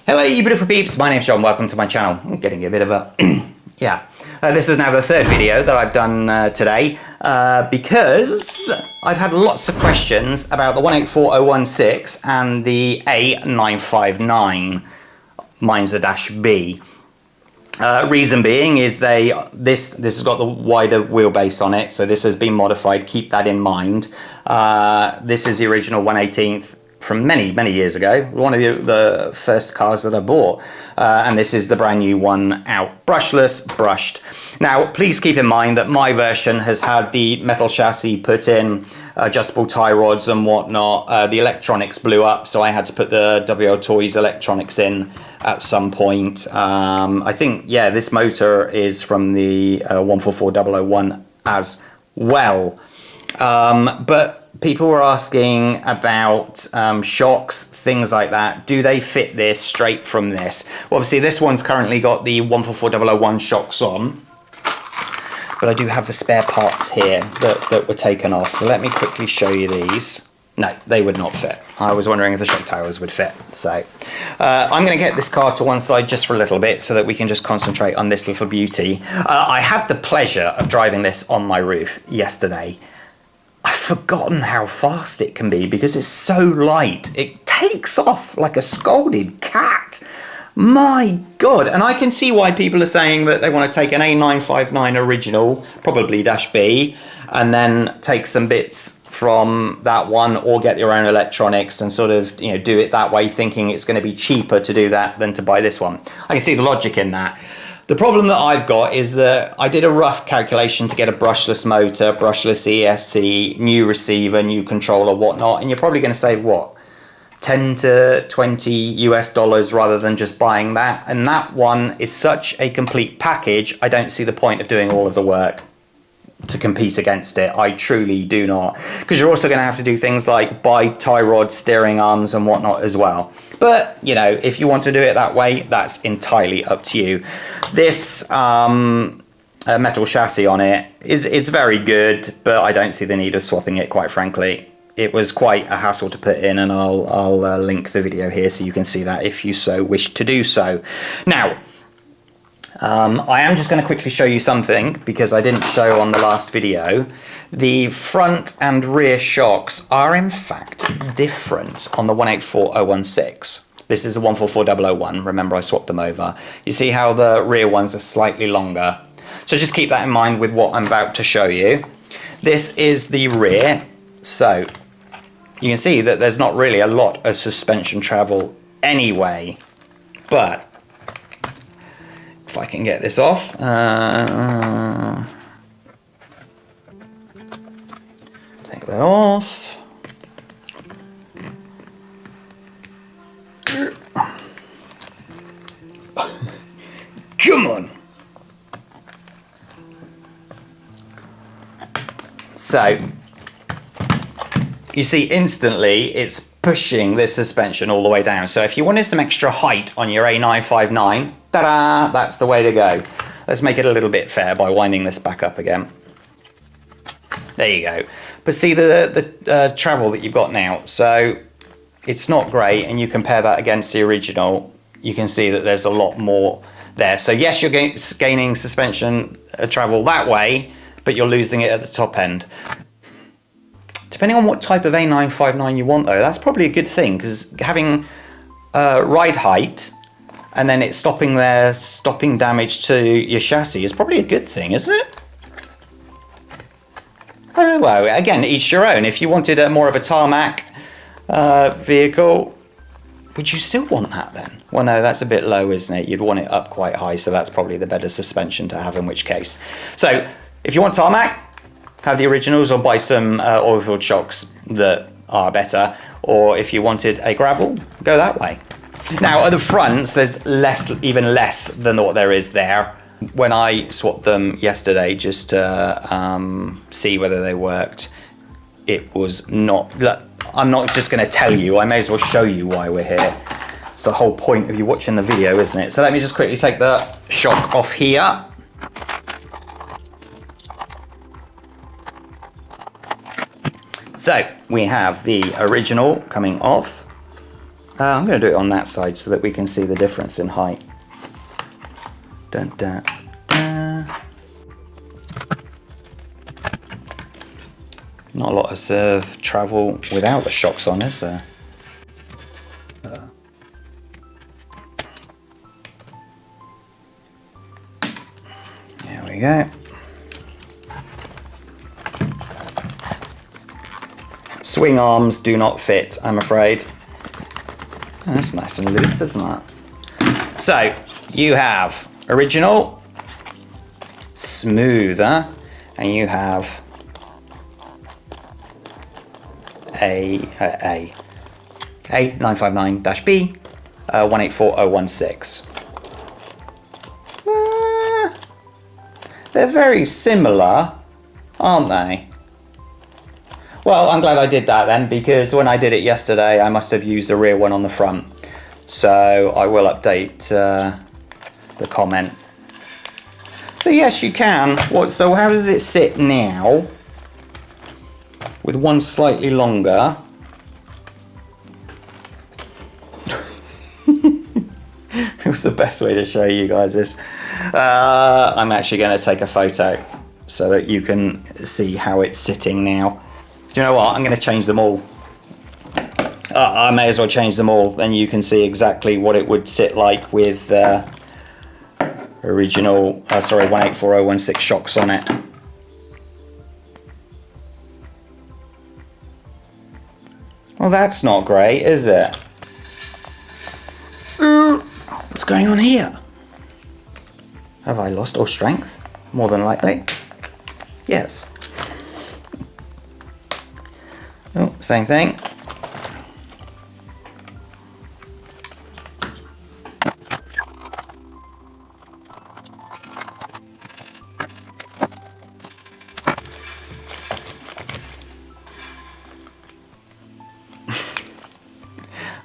Hello you beautiful peeps, my name's John, welcome to my channel. I'm getting a bit of a, this is now the third video that I've done today because I've had lots of questions about the 184016 and the A959 Mine's a Dash B. Reason being is this has got the wider wheelbase on it, so this has been modified, keep that in mind. This is the original 1/18th from many years ago, one of the first cars that I bought, and this is the brand new one out, brushless, brushed. Now please keep in mind that my version has had the metal chassis put in, adjustable tie rods and whatnot. The electronics blew up, so I had to put the WL Toys electronics in at some point. I think, yeah, this motor is from the 144001 as well. But people were asking about shocks, things like that. Do they fit this straight from this? Well, obviously this one's currently got the 144001 shocks on, but I do have the spare parts here that were taken off. So let me quickly show you these. No, they would not fit. I was wondering if the shock towers would fit. So I'm going to get this car to one side just for a little bit so that we can just concentrate on this little beauty. I had the pleasure of driving this on my roof yesterday. I've forgotten how fast it can be because it's so light. It takes off like a scolded cat. My God. And I can see why people are saying that they want to take an A959 original, probably Dash B, and then take some bits from that one or get your own electronics and sort of, you know, do it that way, thinking it's going to be cheaper to do that than to buy this one. I can see the logic in that. The problem that I've got is that I did a rough calculation to get a brushless motor, brushless ESC, new receiver, new controller, whatnot, and you're probably going to save, what, 10 to 20 US dollars rather than just buying that. And that one is such a complete package, I don't see the point of doing all of the work to compete against it. I truly do not, because you're also going to have to do things like buy tie rods, steering arms and whatnot as well. But you know, if you want to do it that way, that's entirely up to you. This metal chassis on it's very good, but I don't see the need of swapping it, quite frankly. It was quite a hassle to put in, and I'll link the video here so you can see that if you so wish to do so. Now I am just going to quickly show you something because I didn't show on the last video. The front and rear shocks are in fact different on the 184016. This is the 144001. Remember, I swapped them over. You see how the rear ones are slightly longer. So just keep that in mind with what I'm about to show you. This is the rear. So you can see that there's not really a lot of suspension travel anyway, but if I can get this off, take that off. Come on. So you see instantly it's pushing this suspension all the way down. So if you wanted some extra height on your A959, ta-da, that's the way to go. Let's make it a little bit fair by winding this back up again. There you go. But see the travel that you've got now. So it's not great, and you compare that against the original, you can see that there's a lot more there. So yes, you're gaining suspension travel that way, but you're losing it at the top end. Depending on what type of A959 you want though, that's probably a good thing, because having ride height and then it's stopping damage to your chassis is probably a good thing, isn't it? Well, again, each your own. If you wanted a more of a tarmac vehicle, would you still want that then? Well, no, that's a bit low, isn't it? You'd want it up quite high, so that's probably the better suspension to have in which case. So if you want tarmac, have the originals or buy some oil-filled shocks that are better. Or if you wanted a gravel, go that way. Now at the fronts, there's even less than what there is there. When I swapped them yesterday just to see whether they worked, it was not. Look, I'm not just going to tell you, I may as well show you why we're here. It's the whole point of you watching the video, isn't it? So let me just quickly take the shock off here. So we have the original coming off, I'm going to do it on that side so that we can see the difference in height. Dun, dun, dun. Not a lot of travel without the shocks on, is there? There we go. Swing arms do not fit, I'm afraid. Oh, that's nice and loose, isn't it? So, you have original, smoother, and you have A959-B 184016. They're very similar, aren't they? Well, I'm glad I did that then, because when I did it yesterday, I must have used the rear one on the front. So I will update the comment. So yes, you can. So how does it sit now? With one slightly longer. What's the best way to show you guys this? I'm actually going to take a photo so that you can see how it's sitting now. Do you know what? I'm going to change them all. I may as well change them all, then you can see exactly what it would sit like with original, 184016 shocks on it. Well, that's not great, is it? What's going on here? Have I lost all strength? More than likely. Yes. Oh, same thing.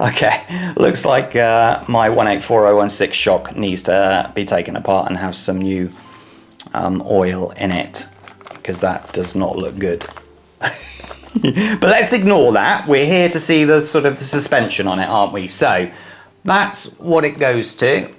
Okay, looks like my 184016 shock needs to be taken apart and have some new oil in it, because that does not look good. But let's ignore that. We're here to see the sort of the suspension on it, aren't we? So that's what it goes to,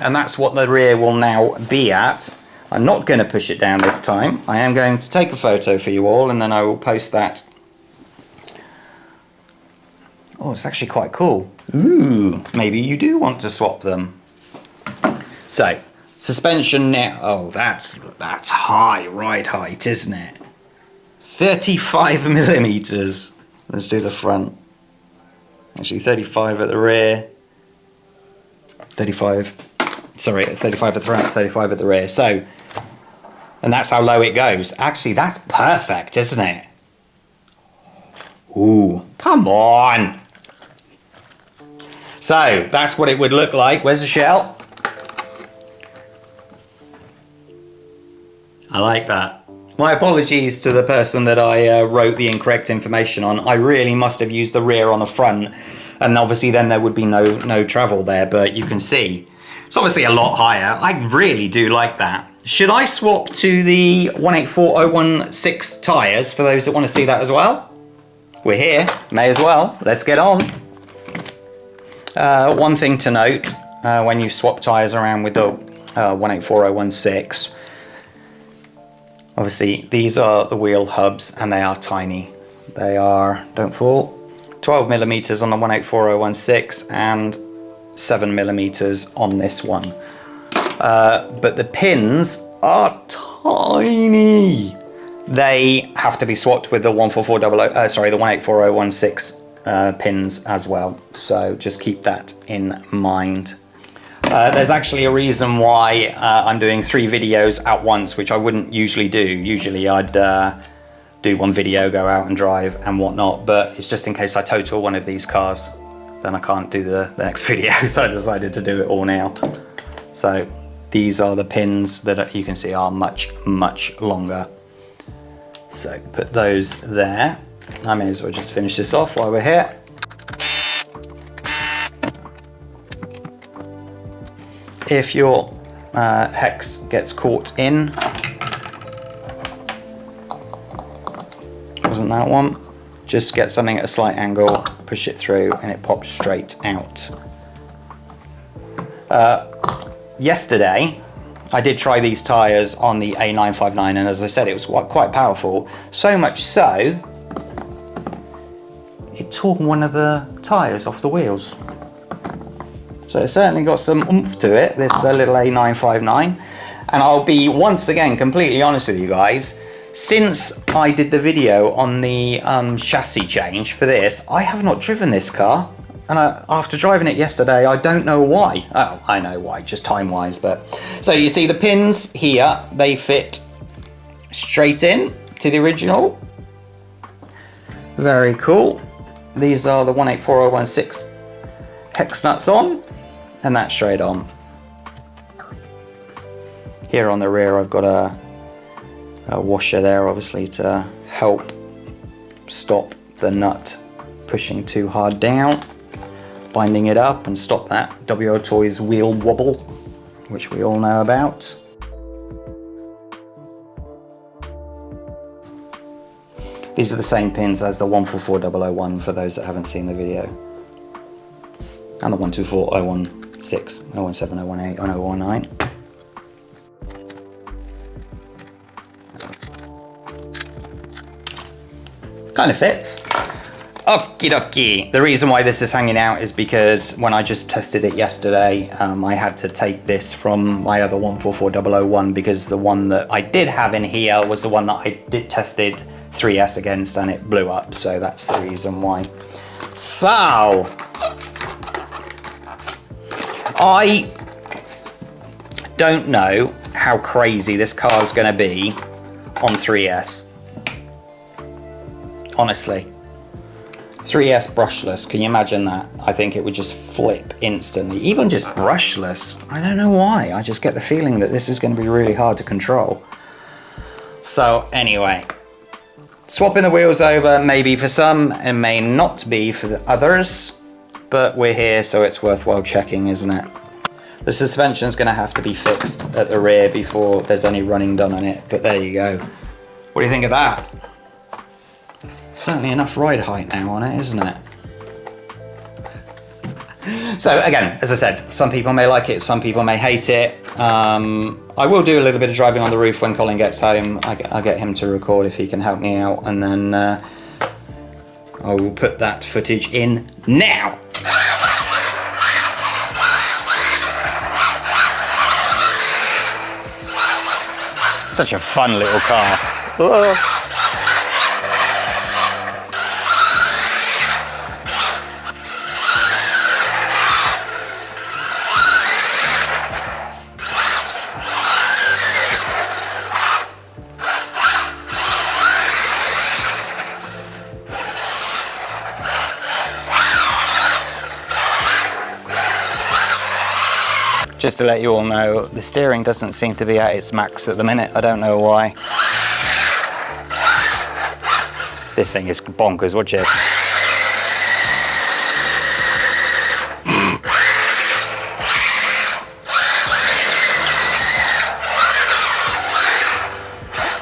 and that's what the rear will now be at. I'm not going to push it down this time. I am going to take a photo for you all, and then I will post that. Oh, it's actually quite cool. Ooh, maybe you do want to swap them. So, suspension now. Oh, that's high ride height, isn't it? 35 millimeters. Let's do the front. Actually, 35 at the rear. 35. Sorry, 35 at the front, 35 at the rear. So, and that's how low it goes. Actually, that's perfect, isn't it? Ooh, come on. So that's what it would look like. Where's the shell? I like that. My apologies to the person that I wrote the incorrect information on. I really must have used the rear on the front, and obviously then there would be no travel there, but you can see it's obviously a lot higher. I really do like that. Should I swap to the 184016 tyres for those that want to see that as well? We're here, may as well. Let's get on. One thing to note, when you swap tyres around with the 184016, obviously these are the wheel hubs and they are tiny. They are, don't fall, 12 millimeters on the 184016 and 7 millimeters on this one. But the pins are tiny. They have to be swapped with the 184016 pins as well. So just keep that in mind. There's actually a reason why I'm doing 3 videos at once, which I wouldn't usually do. Usually I'd do one video, go out and drive and whatnot, but it's just in case I total one of these cars, then I can't do the next video, so I decided to do it all now. So these are the pins that you can see are much longer. So put those there. I may as well just finish this off while we're here. If your hex gets caught in, wasn't that one, just get something at a slight angle, push it through and it pops straight out. Yesterday, I did try these tyres on the A959, and as I said, it was quite powerful. So much so, it tore one of the tyres off the wheels. So it's certainly got some oomph to it, this little A959. And I'll be, once again, completely honest with you guys, since I did the video on the chassis change for this, I have not driven this car. And after driving it yesterday, I don't know why. Oh, I know why, just time-wise. But so you see the pins here, they fit straight in to the original. Very cool. These are the 184016 hex nuts on, and that's straight on. Here on the rear, I've got a washer there, obviously, to help stop the nut pushing too hard down, binding it up and stop that WL Toys wheel wobble, which we all know about. These are the same pins as the 144001 for those that haven't seen the video, and the 124016, 017, 018, and 019. Kind of fits. Okie dokie. The reason why this is hanging out is because when I just tested it yesterday, I had to take this from my other 144001 because the one that I did have in here was the one that I did tested 3S against, and it blew up. So that's the reason why. So I don't know how crazy this car is going to be on 3S. Honestly, 3S brushless, can you imagine that? I think it would just flip instantly. Even just brushless, I don't know why. I just get the feeling that this is going to be really hard to control. So anyway, swapping the wheels over, maybe for some, and may not be for the others, but we're here, so it's worthwhile checking, isn't it? The suspension's going to have to be fixed at the rear before there's any running done on it, but there you go. What do you think of that? Certainly enough ride height now on it, isn't it? So again, as I said, some people may like it, some people may hate it. I will do a little bit of driving on the roof when Colin gets home. I'll get him to record if he can help me out, and then I will put that footage in now. Such a fun little car. Whoa. Just to let you all know, the steering doesn't seem to be at its max at the minute. I don't know why. This thing is bonkers, watch it.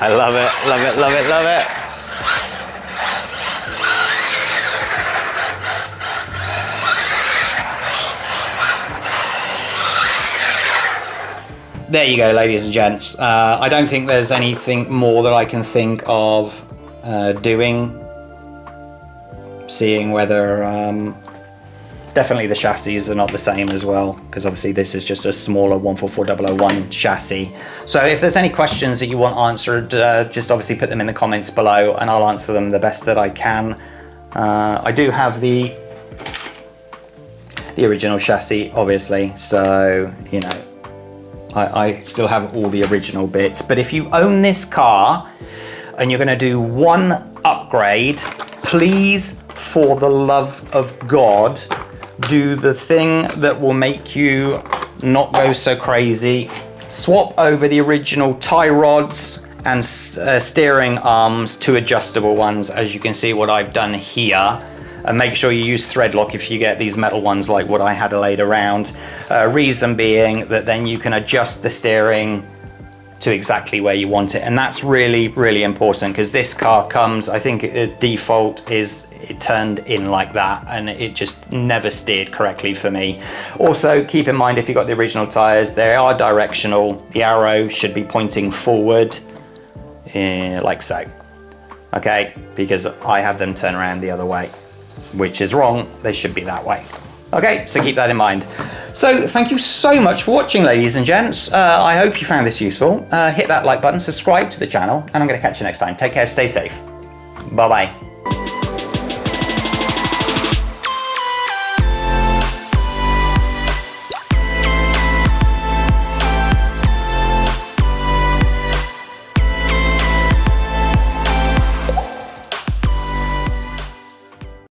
I love it, love it, love it, love it. There you go, ladies and gents. I don't think there's anything more that I can think of doing. Seeing whether... definitely the chassis are not the same as well, because obviously this is just a smaller 144001 chassis. So if there's any questions that you want answered, just obviously put them in the comments below and I'll answer them the best that I can. I do have the original chassis, obviously, so, you know, I still have all the original bits. But if you own this car and you're going to do one upgrade, please, for the love of God, do the thing that will make you not go so crazy. Swap over the original tie rods and steering arms to adjustable ones, as you can see what I've done here. And make sure you use thread lock if you get these metal ones like what I had laid around. Reason being that then you can adjust the steering to exactly where you want it. And that's really, really important, because this car comes, I think default is it turned in like that, and it just never steered correctly for me. Also, keep in mind, if you've got the original tyres, they are directional. The arrow should be pointing forward, like so. Okay, because I have them turn around the other way, which is wrong. They should be that way. Okay, so keep that in mind. So thank you so much for watching, ladies and gents. I hope you found this useful. Hit that like button, subscribe to the channel, and I'm going to catch you next time. Take care, stay safe. Bye-bye.